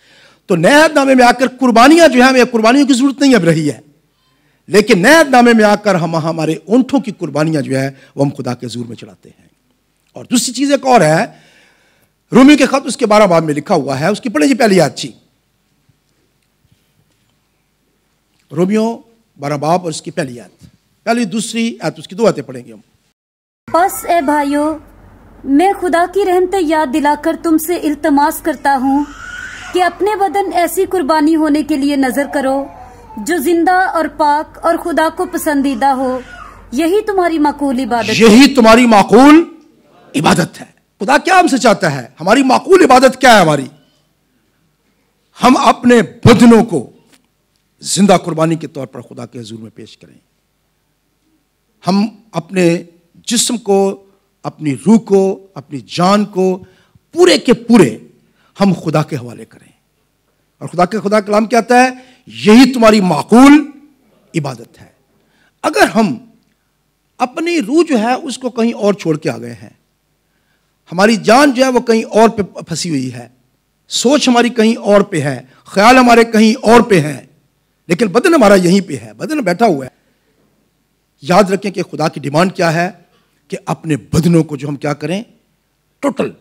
تو نئے عہد نامے میں آ کر قربانیاں جو ہیں، ہمیں قربانیوں کی ضرورت نہیں اب رہی ہے، لیکن نئے عہد نامے میں آ کر ہم ہمارے اونٹوں کی قربانیاں جو ہے وہ ہم خدا کے حضور میں چڑھاتے ہیں. اور دوسری چیز ایک اور ہے، رومیو کے خط اس کے 12 باب میں لکھا ہوا ہے، اس کی پڑھیں جی پہلی آیت چی. رومیو 12 باب اور اس کی پہلی آیت، پہلی دوسری آیت، اس کی 2 آیتیں پڑھیں گے ہم. پس اے بھائیو، میں خدا کی رحمت یاد دلا کر تم سے التماس کرتا ہوں کہ اپنے بدن ایسی قربانی ہونے کے لیے نظر کرو جو زندہ اور پاک اور خدا کو پسندیدہ ہو. یہی تمہاری معقول عبادت ہے. یہی تمہاری معقول عبادت ہے. خدا کیا ہم سے چاہتا ہے؟ ہماری معقول عبادت کیا ہے ہماری؟ ہم اپنے بدنوں کو زندہ قربانی کے طور پر خدا کے حضور میں پیش کریں. ہم اپنے جسم کو، اپنی روح کو، اپنی جان کو پورے کے پورے ہم خدا کے حوالے کریں. اور خدا کلام کیا کہتا ہے؟ یہی تمہاری معقول عبادت ہے. اگر ہم اپنی روح جو ہے اس کو کہیں اور چھوڑ کے آ گئے ہیں، ہماری جان جو ہے وہ کہیں اور پہ پھنسی ہوئی ہے، سوچ ہماری کہیں اور پہ ہے، خیال ہمارے کہیں اور پہ ہیں، لیکن بدن ہمارا یہیں پہ ہے، بدن بیٹھا ہوا ہے۔ یاد رکھیں کہ خدا کی ڈیمانڈ کیا ہے کہ اپنے بدنوں کو جو ہم کیا کریں، ٹوٹل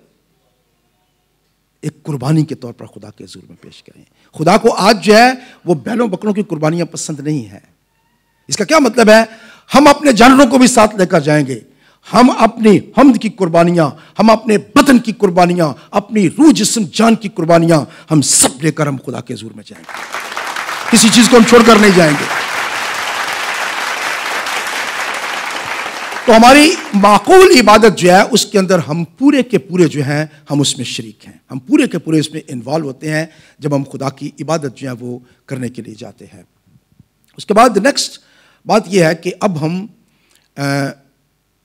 ایک قربانی کے طور پر خدا کے حضور میں پیش کریں۔ خدا کو آج جو ہے وہ بیلوں بکروں کی قربانیاں پسند نہیں ہیں۔ اس کا کیا مطلب ہے؟ ہم اپنے جانوروں کو بھی ساتھ لے کر جائیں گے، ہم اپنی حمد کی قربانیاں، ہم اپنے بدن کی قربانیاں، اپنی روح جسم جان کی قربانیاں ہم سب لے کر ہم خدا کے حضور میں جائیں گے، کسی چیز کو ہم چھوڑ کر نہیں جائیں گے۔ تو ہماری معقول عبادت جو ہے اس کے اندر ہم پورے کے پورے جو ہیں ہم اس میں شریک ہیں، ہم پورے کے پورے اس میں انوالو ہوتے ہیں جب ہم خدا کی عبادت جو ہے وہ کرنے کے لیے جاتے ہیں۔ اس کے بعد نیکسٹ بات یہ ہے کہ اب ہم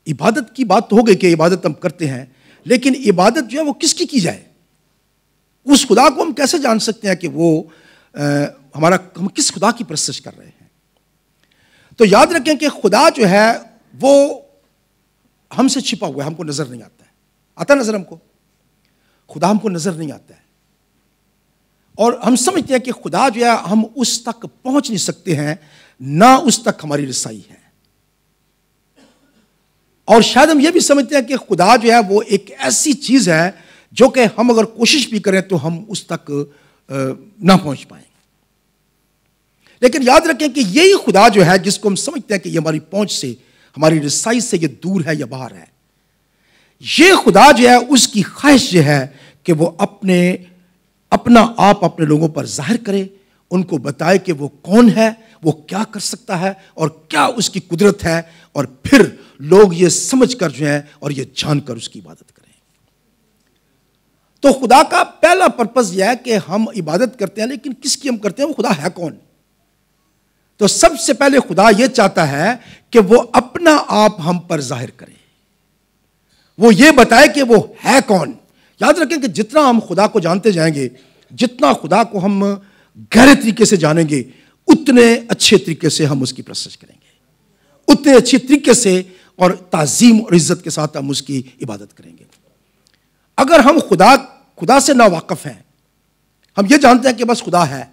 عبادت کی بات تو ہو گئی کہ عبادت ہم کرتے ہیں، لیکن عبادت جو ہے وہ کس کی جائے؟ اس خدا کو ہم کیسے جان سکتے ہیں کہ وہ ہم کس خدا کی پرستش کر رہے ہیں؟ تو یاد رکھیں کہ خدا جو ہے وہ ہم سے چھپا ہوا ہے، ہم کو نظر نہیں آتا ہے۔ آتا نظر ہم کو؟ خدا ہم کو نظر نہیں آتا ہے، اور ہم سمجھتے ہیں کہ خدا جو ہے ہم اس تک پہنچ نہیں سکتے ہیں، نہ اس تک ہماری رسائی ہے۔ اور شاید ہم یہ بھی سمجھتے ہیں کہ خدا جو ہے وہ ایک ایسی چیز ہے جو کہ ہم اگر کوشش بھی کریں تو ہم اس تک نہ پہنچ پائیں۔ لیکن یاد رکھیں کہ یہی خدا جو ہے جس کو ہم سمجھتے ہیں کہ یہ ہماری پہنچ سے، ہماری رسائی سے یہ دور ہے یا باہر ہے، یہ خدا جو ہے اس کی خواہش یہ ہے کہ وہ اپنا آپ اپنے لوگوں پر ظاہر کرے، ان کو بتائے کہ وہ کون ہے، وہ کیا کر سکتا ہے اور کیا اس کی قدرت ہے، اور پھر لوگ یہ سمجھ کر جو ہے اور یہ جان کر اس کی عبادت کریں۔ تو خدا کا پہلا پرپس یہ ہے کہ ہم عبادت کرتے ہیں، لیکن کس کی ہم کرتے ہیں؟ وہ خدا ہے کون؟ تو سب سے پہلے خدا یہ چاہتا ہے کہ وہ اپنا آپ ہم پر ظاہر کرے، وہ یہ بتائے کہ وہ ہے کون۔ یاد رکھیں کہ جتنا ہم خدا کو جانتے جائیں گے، جتنا خدا کو ہم گہرے طریقے سے جانیں گے، اتنے اچھے طریقے سے ہم اس کی پرستش کریں گے، اتنے اچھے طریقے سے اور تعظیم اور عزت کے ساتھ ہم اس کی عبادت کریں گے۔ اگر ہم خدا سے ناواقف ہیں، ہم یہ جانتے ہیں کہ بس خدا ہے،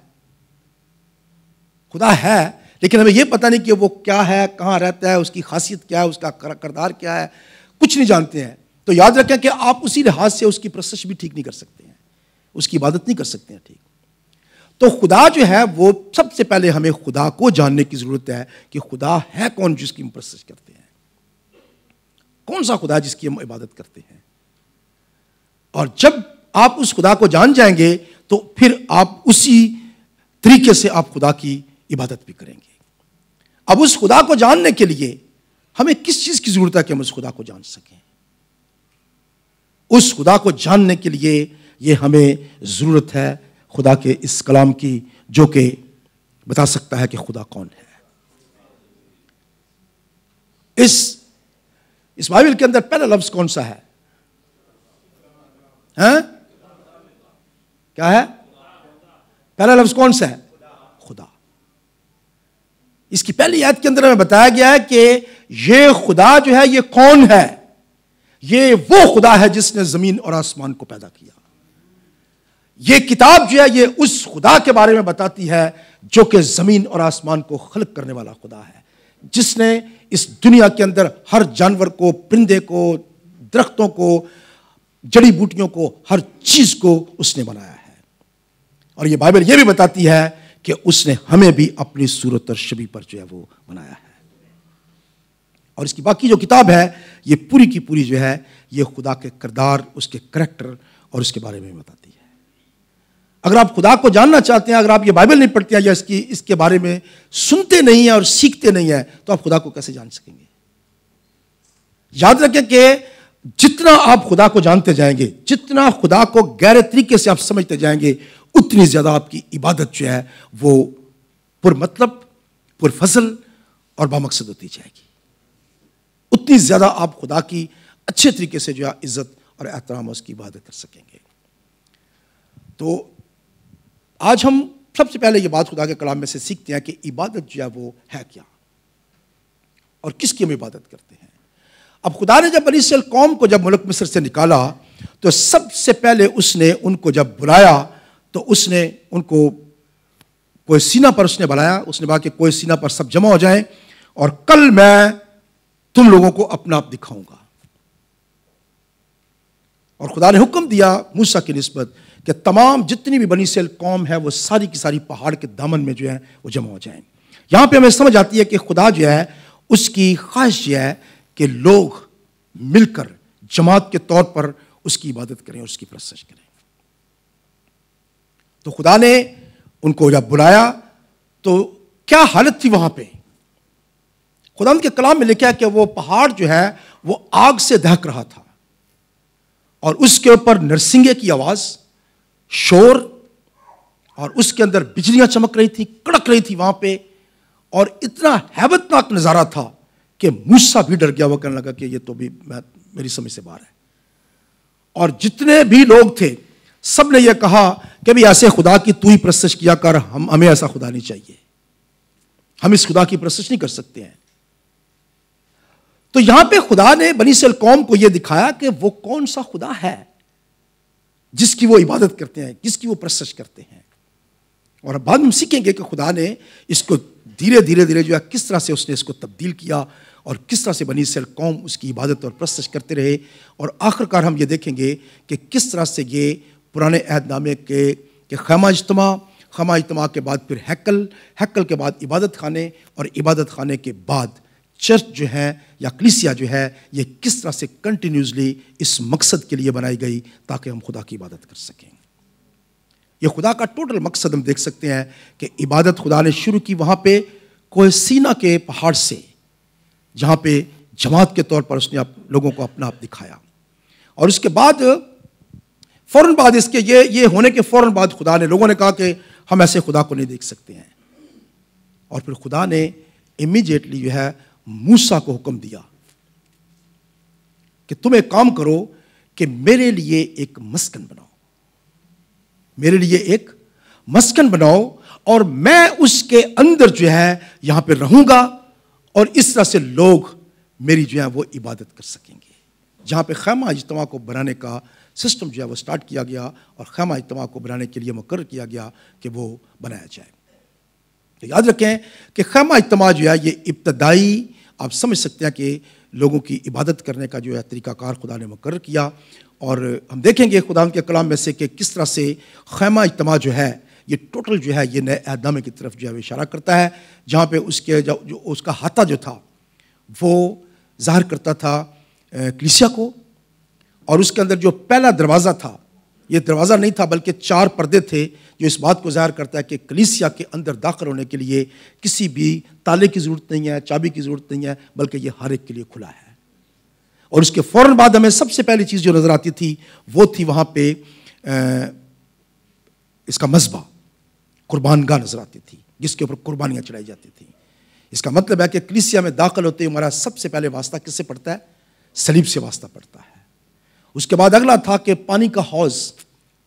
لیکن ہمیں یہ پتہ نہیں کہ وہ کیا ہے، کہاں رہتا ہے، اس کی خاصیت کیا ہے، اس کا کردار کیا ہے، کچھ نہیں جانتے ہیں، تو یاد رکھیں کہ آپ اسی لحاظ سے اس کی پرستش بھی ٹھیک نہیں کر سکتے ہیں، اس کی عبادت نہیں کر سکتے ہیں ٹھیک۔ تو خدا جو ہے وہ سب سے پہلے ہمیں خدا کو جاننے کی ضرورت ہے کہ خدا ہے کون جس کی ہم پرستش کرتے ہیں، کون سا خدا جس کی ہم عبادت کرتے ہیں۔ اور جب آپ اس خدا کو جان جائیں گے تو پھر آپ اسی طریقے سے آپ خدا کی عبادت بھی کریں گے۔ اب اس خدا کو جاننے کے لیے ہمیں کس چیز کی ضرورت ہے کہ ہم اس خدا کو جان سکیں؟ اس خدا کو جاننے کے لیے یہ ہمیں ضرورت ہے خدا کے اس کلام کی، جو کہ بتا سکتا ہے کہ خدا کون ہے۔ اس بائبل کے اندر پہلا لفظ کون سا ہے؟ کیا ہے؟ پہلا لفظ کون سا ہے؟ خدا۔ اس کی پہلی آیت کے اندر ہمیں بتایا گیا ہے کہ یہ خدا جو ہے یہ کون ہے؟ یہ وہ خدا ہے جس نے زمین اور آسمان کو پیدا کیا۔ یہ کتاب جو ہے یہ اس خدا کے بارے میں بتاتی ہے جو کہ زمین اور آسمان کو خلق کرنے والا خدا ہے، جس نے اس دنیا کے اندر ہر جانور کو، پرندے کو، درختوں کو، جڑی بوٹیوں کو، ہر چیز کو اس نے بنایا ہے۔ اور یہ بائبل یہ بھی بتاتی ہے کہ اس نے ہمیں بھی اپنی صورت اور شبیہ پر جو ہے وہ بنایا ہے۔ اور اس کی باقی جو کتاب ہے یہ پوری کی پوری جو ہے یہ خدا کے کردار، اس کے کریکٹر اور اس کے بارے میں بتاتی ہے۔ اگر آپ خدا کو جاننا چاہتے ہیں، اگر آپ یہ بائبل نہیں پڑھتے ہیں یا اس کے بارے میں سنتے نہیں ہیں اور سیکھتے نہیں ہیں، تو آپ خدا کو کیسے جان سکیں گے؟ یاد رکھیں کہ جتنا آپ خدا کو جانتے جائیں گے، جتنا خدا کو گہرے طریقے سے آپ سمجھتے جائیں گے، اتنی زیادہ آپ کی عبادت جو ہے وہ پر مطلب، پر فضل اور بامقصد ہوتی جائے گی، اتنی زیادہ آپ خدا کی اچھے طریقے سے جو ہے عزت اور احترام اس کی عبادت کر سکیں گے۔ تو آج ہم سب سے پہلے یہ بات خدا کے کلام میں سے سیکھتے ہیں کہ عبادت جو ہے وہ ہے کیا اور کس کی ہم عبادت کرتے ہیں۔ اب خدا نے جب بنی اسرائیل قوم کو جب ملک مصر سے نکالا تو سب سے پہلے اس نے ان کو جب بلایا تو اس نے ان کو کوہ سینا پر اس نے بلایا. اس نے کہا کہ کوہ سینا پر سب جمع ہو جائیں اور کل میں تم لوگوں کو اپنا آپ دکھاؤں گا. اور خدا نے حکم دیا موسیٰ کی نسبت کہ تمام جتنی بھی بنی اسرائیل قوم ہے وہ ساری کی ساری پہاڑ کے دامن میں جو ہے وہ جمع ہو جائیں. یہاں پہ ہمیں سمجھ آتی ہے کہ خدا جو ہے اس کی خواہش یہ ہے کہ لوگ مل کر جماعت کے طور پر اس کی عبادت کریں اور اس کی پرستش کریں. تو خدا نے ان کو جب بلایا تو کیا حالت تھی وہاں پہ؟ خدا ان کے کلام میں لکھا ہے کہ وہ پہاڑ جو ہے وہ آگ سے دہک رہا تھا اور اس کے اوپر نرسنگے کی آواز، شور، اور اس کے اندر بجلیاں چمک رہی تھی، کڑک رہی تھی وہاں پہ، اور اتنا ہیبت ناک نظارہ تھا کہ موسیٰ بھی ڈر گیا. وہ کہنے لگا کہ یہ تو بھی میری سمجھ سے باہر ہے. اور جتنے بھی لوگ تھے سب نے یہ کہا کہ بھی ایسے خدا کی تو ہی پرستش کیا کر، ہمیں ایسا خدا نہیں چاہیے، ہم اس خدا کی پرستش نہیں کر سکتے ہیں. تو یہاں پہ خدا نے بنی اسرائیل قوم کو یہ دکھایا کہ وہ کون سا خدا ہے جس کی وہ عبادت کرتے ہیں، جس کی وہ پرستش کرتے ہیں. اور اب بعد میں ہم سیکھیں گے کہ خدا نے اس کو دھیرے دھیرے جو ہے کس طرح سے اس نے اس کو تبدیل کیا اور کس طرح سے بنی اسرائیل قوم اس کی عبادت اور پرستش کرتے رہے. اور آخر کار ہم یہ دیکھیں گے کہ کس طرح سے یہ پرانے عہد نامے کے خیمہ اجتماع کے بعد پھر ہیکل کے بعد عبادت خانے، اور عبادت خانے کے بعد چرچ جو ہے یا کلیسیا جو ہے یہ کس طرح سے کنٹینیوسلی اس مقصد کے لیے بنائی گئی تاکہ ہم خدا کی عبادت کر سکیں. یہ خدا کا ٹوٹل مقصد ہم دیکھ سکتے ہیں کہ عبادت خدا نے شروع کی وہاں پہ کوہ سینا کے پہاڑ سے، جہاں پہ جماعت کے طور پر اس نے لوگوں کو اپنا آپ دکھایا. اور اس کے بعد فوراً بعد اس کے یہ ہونے کے فوراً بعد خدا نے، لوگوں نے کہا کہ ہم ایسے خدا کو نہیں دیکھ سکتے ہیں. اور پھر خدا نے امیڈیٹلی جو ہے موسیٰ کو حکم دیا کہ تم ایک کام کرو کہ میرے لیے ایک مسکن بناؤ، میرے لیے ایک مسکن بناؤ، اور میں اس کے اندر جو ہے یہاں پہ رہوں گا، اور اس طرح سے لوگ میری جو ہے وہ عبادت کر سکیں گے. جہاں پہ خیمہ اجتماع کو بنانے کا سسٹم جو ہے وہ سٹارٹ کیا گیا اور خیمہ اجتماع کو بنانے کے لیے مقرر کیا گیا کہ وہ بنایا جائے. تو یاد رکھیں کہ خیمہ اجتماع جو ہے یہ ابتدائی، آپ سمجھ سکتے ہیں کہ لوگوں کی عبادت کرنے کا جو ہے طریقہ کار خدا نے مقرر کیا. اور ہم دیکھیں گے خدا کے کلام میں سے کہ کس طرح سے خیمہ اجتماع جو ہے یہ ٹوٹل جو ہے یہ نئے عہد نامے کی طرف جو ہے اشارہ کرتا ہے، جہاں پہ اس کا ہاتھا جو تھا وہ ظاہر کرتا تھا کلیسیا کو. اور اس کے اندر جو پہلا دروازہ تھا، یہ دروازہ نہیں تھا بلکہ 4 پردے تھے، جو اس بات کو ظاہر کرتا ہے کہ کلیسیا کے اندر داخل ہونے کے لیے کسی بھی تالے کی ضرورت نہیں ہے، چابی کی ضرورت نہیں ہے، بلکہ یہ ہر ایک کے لیے کھلا ہے. اور اس کے فوراً بعد ہمیں سب سے پہلی چیز جو نظر آتی تھی وہ تھی وہاں پہ اس کا مذبح، قربان گاہ نظر آتی تھی جس کے اوپر قربانیاں چڑھائی جاتی تھیں. اس کا مطلب ہے کہ کلیسیا میں داخل ہوتے ہمارا سب سے پہلے واسطہ کس سے پڑتا ہے؟ صلیب سے واسطہ پڑتا ہے. اس کے بعد اگلا تھا کہ پانی کا حوض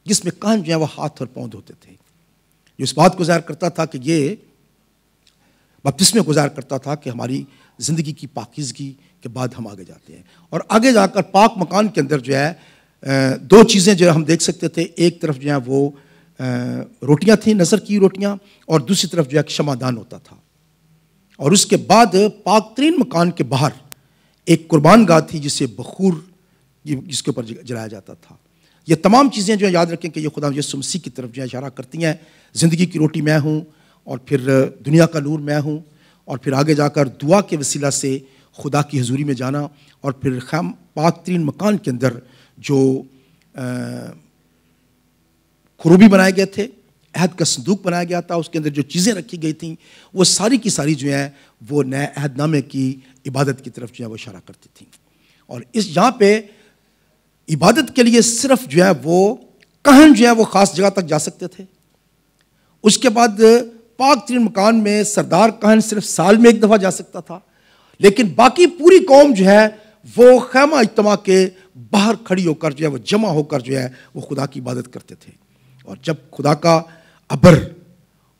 جس میں کان جو ہے وہ ہاتھ اور پاؤں دھوتے تھے، جو اس بات کو ظاہر کرتا تھا کہ یہ بپتسمے کو ظاہر کرتا تھا کہ ہماری زندگی کی پاکیزگی کے بعد ہم آگے جاتے ہیں. اور آگے جا کر پاک مکان کے اندر جو ہے 2 چیزیں جو ہم دیکھ سکتے تھے. ایک طرف جو ہے وہ روٹیاں تھیں، نظر کی روٹیاں، اور دوسری طرف جو ہے شمع دان ہوتا تھا. اور اس کے بعد پاک ترین مکان کے باہر ایک قربان گاہ تھی جسے بخور جس کے اوپر جلایا جاتا تھا. یہ تمام چیزیں جو یاد رکھیں کہ یہ خدا یسوع مسیح کی طرف جو ہے اشارہ کرتی ہیں. زندگی کی روٹی میں ہوں، اور پھر دنیا کا نور میں ہوں، اور پھر آگے جا کر دعا کے وسیلہ سے خدا کی حضوری میں جانا، اور پھر پاک ترین مکان کے اندر جو کروبی بنائے گئے تھے، عہد کا صندوق بنایا گیا تھا، اس کے اندر جو چیزیں رکھی گئی تھیں وہ ساری کی ساری جو ہیں وہ نئے عہد نامے کی عبادت کی طرف جو ہے وہ اشارہ کرتی تھیں. اور اس یہاں پہ عبادت کے لیے صرف جو ہے وہ کہن جو ہے وہ خاص جگہ تک جا سکتے تھے. اس کے بعد پاک ترین مکان میں سردار کہن صرف سال میں 1 دفعہ جا سکتا تھا، لیکن باقی پوری قوم جو ہے وہ خیمہ اجتماع کے باہر کھڑی ہو کر جو ہے وہ جمع ہو کر جو ہے وہ خدا کی عبادت کرتے تھے. اور جب خدا کا ابر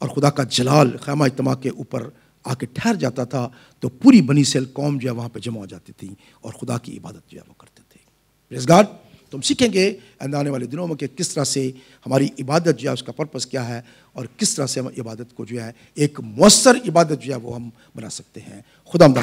اور خدا کا جلال خیمہ اجتماع کے اوپر آ کے ٹھہر جاتا تھا تو پوری بنی اسرائیل قوم جو ہے وہاں پہ جمع ہو جاتی تھی اور خدا کی عبادت جو ہے وہ کرتے تھے. پریز گاڈ. تو ہم سیکھیں گے آنے والے دنوں میں کہ کس طرح سے ہماری عبادت جو ہے اس کا پرپس کیا ہے اور کس طرح سے ہم عبادت کو جو ہے ایک مؤثر عبادت جو ہے وہ ہم بنا سکتے ہیں. خدا ہم